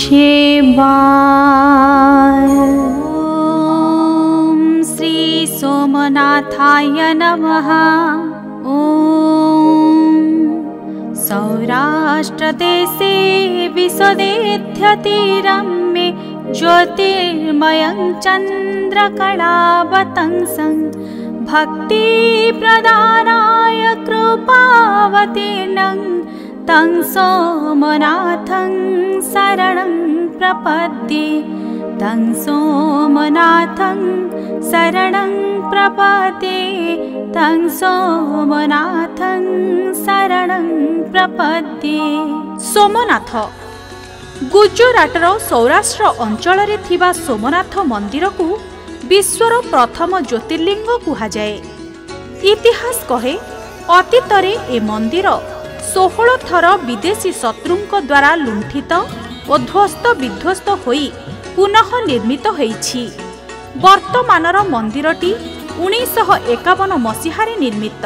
शिवाय। ॐ श्री सोमनाथाय नमः। ॐ सौराष्ट्रदेशे विशदेध्यतीरं मे ज्योतिर्मयं चन्द्रकलावतंसं भक्तिप्रदानाय कृपावतीर्णं तं सोमनाथं शरणं प्रपद्ये। तं सोमनाथं शरणं प्रपद्ये। तं सोमनाथं शरणं प्रपद्ये। सोमनाथ गुजरातर सौराष्ट्र अंचल रे थिबा सोमनाथ मंदिर को विश्वर प्रथम ज्योतिर्लिंग कुहाଯାଏ। इतिहास कहे अतीत रे ए मंदिर 16 थर विदेशी शत्रुंक द्वारा लुंठित और ध्वस्त विध्वस्त होई पुनः निर्मित होईछि। वर्तमानर मंदिरटी 1951 मसीहारे निर्मित।